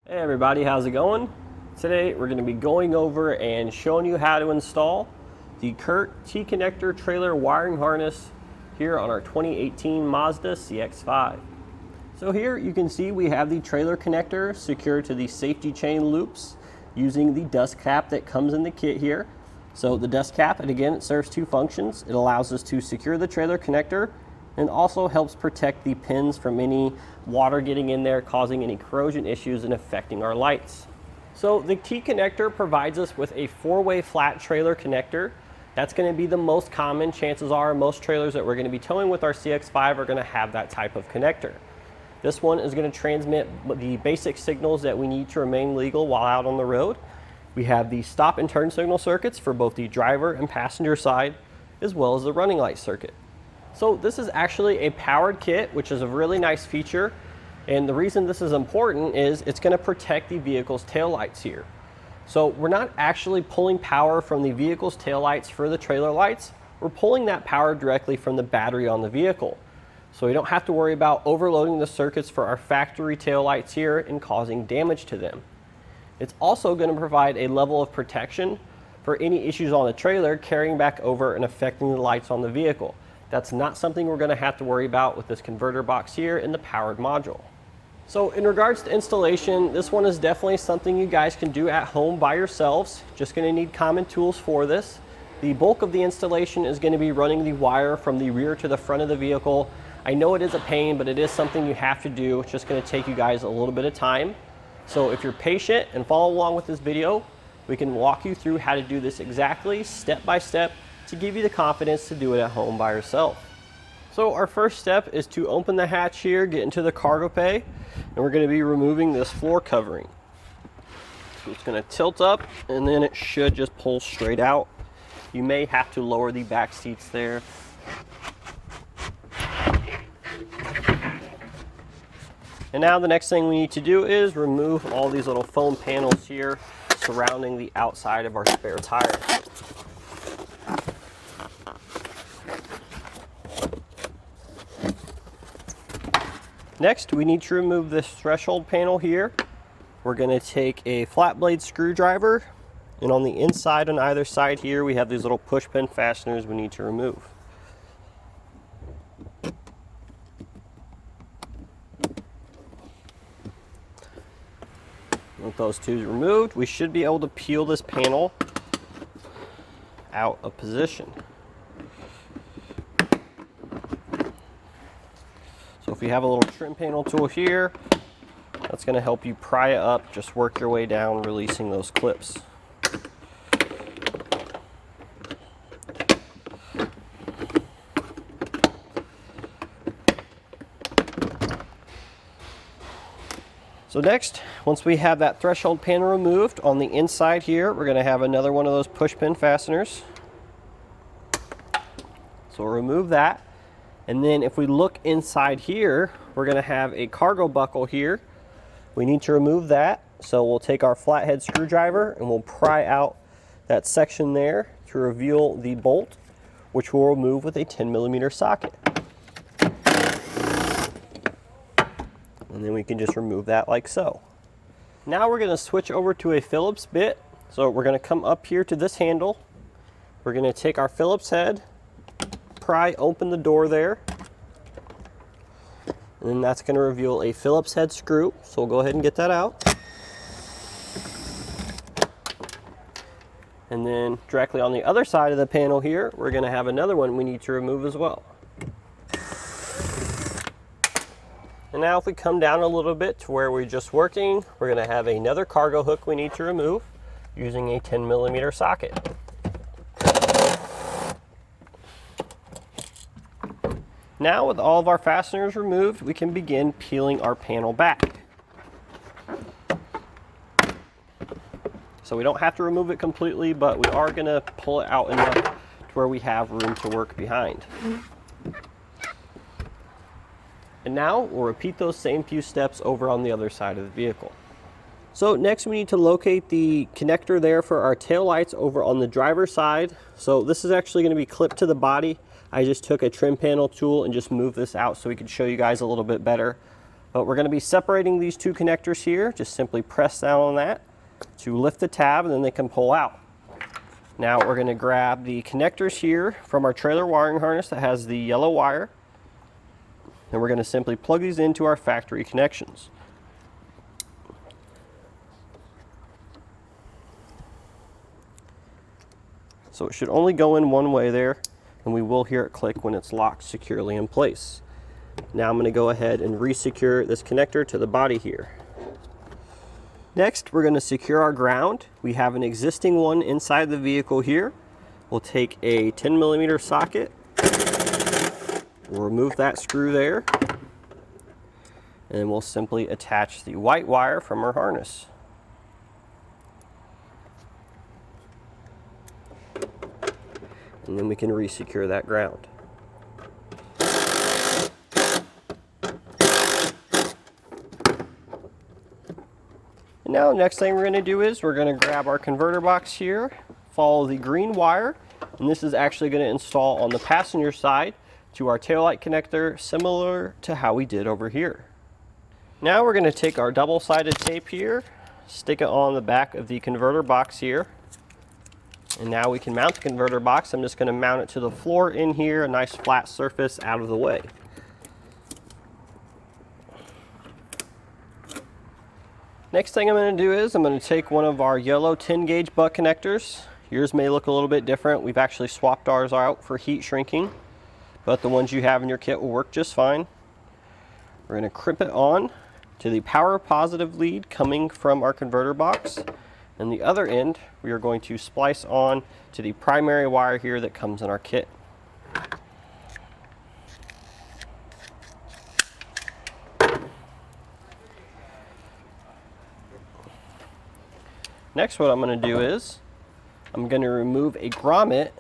Hey everybody, how's it going? Today we're going to be going over and showing you how to install the Curt T-connector trailer wiring harness here on our 2018 Mazda CX-5. So here you can see we have the trailer connector secured to the safety chain loops using the dust cap that comes in the kit here. So the dust cap, and again, it serves two functions. It allows us to secure the trailer connector and also helps protect the pins from any water getting in there, causing any corrosion issues and affecting our lights. So the T-connector provides us with a four-way flat trailer connector. That's going to be the most common. Chances are most trailers that we're going to be towing with our CX-5 are going to have that type of connector. This one is going to transmit the basic signals that we need to remain legal while out on the road. We have the stop and turn signal circuits for both the driver and passenger side, as well as the running light circuit. So this is actually a powered kit, which is a really nice feature. And the reason this is important is it's going to protect the vehicle's taillights here. So we're not actually pulling power from the vehicle's taillights for the trailer lights. We're pulling that power directly from the battery on the vehicle. So we don't have to worry about overloading the circuits for our factory taillights here and causing damage to them. It's also going to provide a level of protection for any issues on the trailer carrying back over and affecting the lights on the vehicle. That's not something we're going to have to worry about with this converter box here in the powered module. So in regards to installation, this one is definitely something you guys can do at home by yourselves. Just going to need common tools for this. The bulk of the installation is going to be running the wire from the rear to the front of the vehicle. I know it is a pain, but it is something you have to do. It's just going to take you guys a little bit of time. So if you're patient and follow along with this video, we can walk you through how to do this exactly, step by step, to give you the confidence to do it at home by yourself. So our first step is to open the hatch here, get into the cargo bay, and we're going to be removing this floor covering. So it's going to tilt up and then it should just pull straight out. You may have to lower the back seats there. And now the next thing we need to do is remove all these little foam panels here surrounding the outside of our spare tire. Next, we need to remove this threshold panel here. We're going to take a flat blade screwdriver, and on the inside on either side here we have these little push pin fasteners we need to remove. With those two removed, we should be able to peel this panel out of position. So if you have a little trim panel tool here, that's going to help you pry it up. Just work your way down, releasing those clips. So next, once we have that threshold panel removed, on the inside here, we're going to have another one of those push pin fasteners. So we'll remove that. And then if we look inside here, we're going to have a cargo buckle here. We need to remove that. So we'll take our flathead screwdriver and we'll pry out that section there to reveal the bolt, which we'll remove with a 10mm socket. And then we can just remove that like so. Now we're going to switch over to a Phillips bit. So we're going to come up here to this handle. We're going to take our Phillips head, pry open the door there, and then that's going to reveal a Phillips head screw. So we'll go ahead and get that out. And then directly on the other side of the panel here, we're going to have another one we need to remove as well. And now if we come down a little bit to where we're just working, we're going to have another cargo hook we need to remove using a 10mm socket. Now with all of our fasteners removed, we can begin peeling our panel back. So we don't have to remove it completely, but we are going to pull it out enough to where we have room to work behind. And now we'll repeat those same few steps over on the other side of the vehicle. So next we need to locate the connector there for our tail lights over on the driver's side. So this is actually going to be clipped to the body. I just took a trim panel tool and just moved this out so we could show you guys a little bit better. But we're going to be separating these two connectors here. Just simply press down on that to lift the tab, and then they can pull out. Now we're going to grab the connectors here from our trailer wiring harness that has the yellow wire, and we're going to simply plug these into our factory connections. So it should only go in one way there, and we will hear it click when it's locked securely in place. Now I'm going to go ahead and re-secure this connector to the body here. Next, we're going to secure our ground. We have an existing one inside the vehicle here. We'll take a 10mm socket. We'll remove that screw there. And we'll simply attach the white wire from our harness. And then we can re-secure that ground. Now, next thing we're going to do is we're going to grab our converter box here, follow the green wire, and this is actually going to install on the passenger side to our taillight connector, similar to how we did over here. Now we're going to take our double-sided tape here, stick it on the back of the converter box here, and now we can mount the converter box. I'm just going to mount it to the floor in here, a nice flat surface out of the way. Next thing I'm going to do is I'm going to take one of our yellow 10-gauge butt connectors. Yours may look a little bit different. We've actually swapped ours out for heat shrinking, but the ones you have in your kit will work just fine. We're going to crimp it on to the power positive lead coming from our converter box, and the other end we are going to splice on to the primary wire here that comes in our kit. Next, what I'm going to do is I'm going to remove a grommet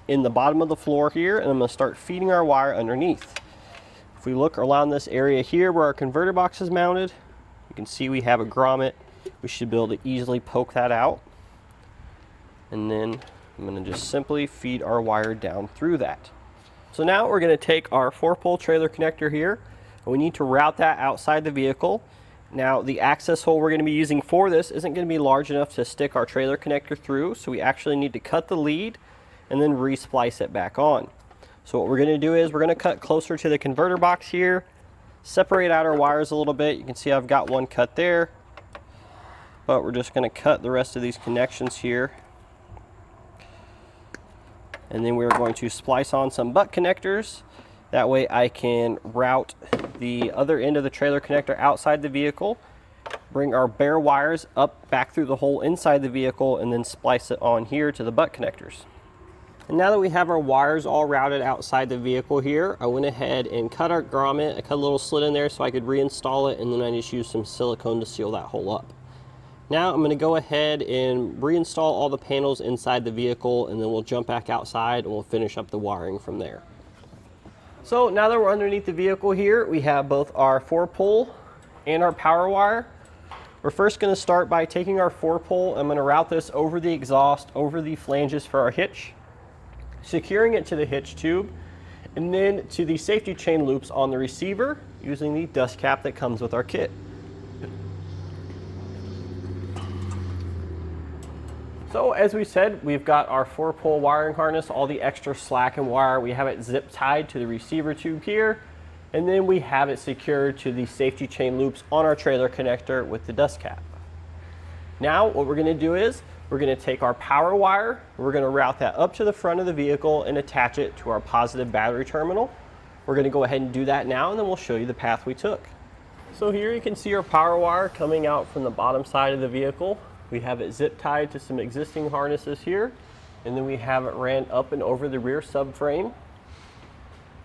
in the bottom of the floor here, and I'm going to start feeding our wire underneath. If we look around this area here where our converter box is mounted, you can see we have a grommet. We should be able to easily poke that out. And then I'm going to just simply feed our wire down through that. So now we're going to take our 4-pole trailer connector here, and we need to route that outside the vehicle. Now, the access hole we're going to be using for this isn't going to be large enough to stick our trailer connector through, so we actually need to cut the lead and then re-splice it back on. So what we're going to do is we're going to cut closer to the converter box here, separate out our wires a little bit. You can see I've got one cut there, but we're just going to cut the rest of these connections here. And then we're going to splice on some butt connectors. That way I can route the other end of the trailer connector outside the vehicle, bring our bare wires up back through the hole inside the vehicle, and then splice it on here to the butt connectors. And now that we have our wires all routed outside the vehicle here, I went ahead and cut our grommet. I cut a little slit in there so I could reinstall it, and then I just used some silicone to seal that hole up. Now I'm going to go ahead and reinstall all the panels inside the vehicle, and then we'll jump back outside and we'll finish up the wiring from there. So now that we're underneath the vehicle here, we have both our 4-pole and our power wire. We're first going to start by taking our 4-pole. I'm going to route this over the exhaust, over the flanges for our hitch, securing it to the hitch tube, and then to the safety chain loops on the receiver using the dust cap that comes with our kit. So as we said, we've got our 4-pole wiring harness, all the extra slack and wire. We have it zip tied to the receiver tube here, and then we have it secured to the safety chain loops on our trailer connector with the dust cap. Now what we're going to do is we're going to take our power wire, we're going to route that up to the front of the vehicle and attach it to our positive battery terminal. We're going to go ahead and do that now, and then we'll show you the path we took. So here you can see our power wire coming out from the bottom side of the vehicle. We have it zip tied to some existing harnesses here, and then we have it ran up and over the rear subframe.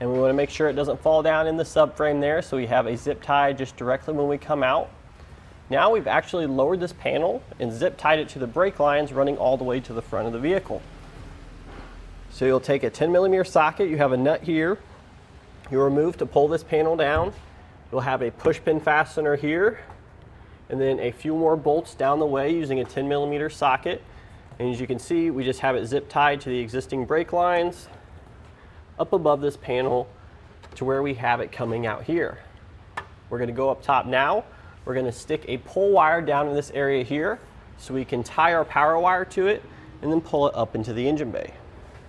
And we want to make sure it doesn't fall down in the subframe there, so we have a zip tie just directly when we come out. Now we've actually lowered this panel and zip tied it to the brake lines running all the way to the front of the vehicle. So you'll take a 10mm socket, you have a nut here, you'll remove to pull this panel down. You'll have a push pin fastener here, and then a few more bolts down the way using a 10mm socket. And as you can see, we just have it zip tied to the existing brake lines up above this panel to where we have it coming out here. We're going to go up top now. We're going to stick a pull wire down in this area here so we can tie our power wire to it and then pull it up into the engine bay.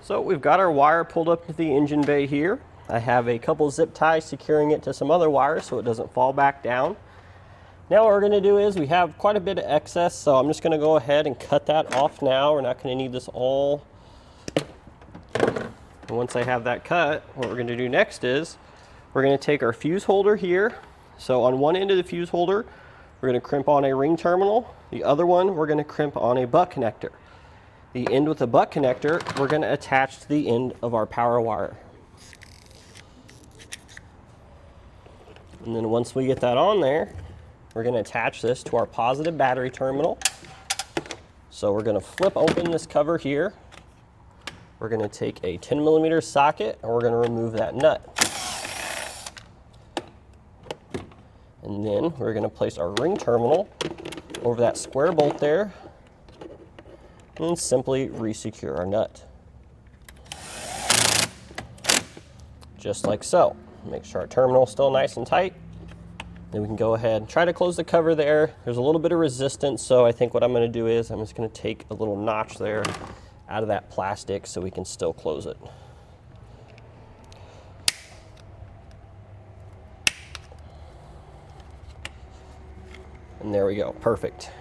So we've got our wire pulled up into the engine bay here. I have a couple zip ties securing it to some other wires so it doesn't fall back down. Now what we're going to do is we have quite a bit of excess, so I'm just going to go ahead and cut that off now. We're not going to need this all. And once I have that cut, what we're going to do next is we're going to take our fuse holder here. So on one end of the fuse holder, we're going to crimp on a ring terminal. The other one, we're going to crimp on a butt connector. The end with the butt connector, we're going to attach to the end of our power wire. And then once we get that on there, we're going to attach this to our positive battery terminal. So we're going to flip open this cover here. We're going to take a 10mm socket and we're going to remove that nut. And then we're going to place our ring terminal over that square bolt there and simply resecure our nut. Just like so. Make sure our terminal is still nice and tight. Then we can go ahead and try to close the cover there. There's a little bit of resistance, so I think what I'm going to do is I'm just going to take a little notch there out of that plastic so we can still close it. And there we go, perfect.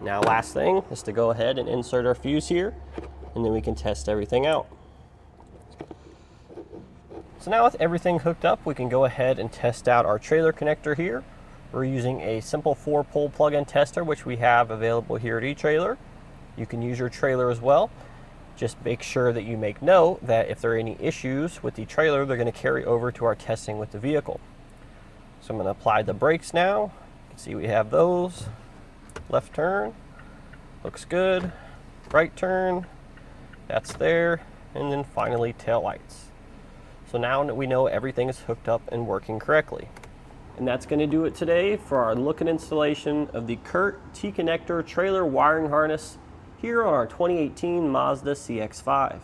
Now last thing is to go ahead and insert our fuse here, and then we can test everything out. So now with everything hooked up, we can go ahead and test out our trailer connector here. We're using a simple 4-pole plug-in tester, which we have available here at eTrailer. You can use your trailer as well. Just make sure that you make note that if there are any issues with the trailer, they're going to carry over to our testing with the vehicle. So I'm going to apply the brakes now. You can see we have those. Left turn, looks good. Right turn, that's there. And then finally tail lights. So now that we know everything is hooked up and working correctly. And that's going to do it today for our look and installation of the Curt T-connector trailer wiring harness here on our 2018 Mazda CX-5.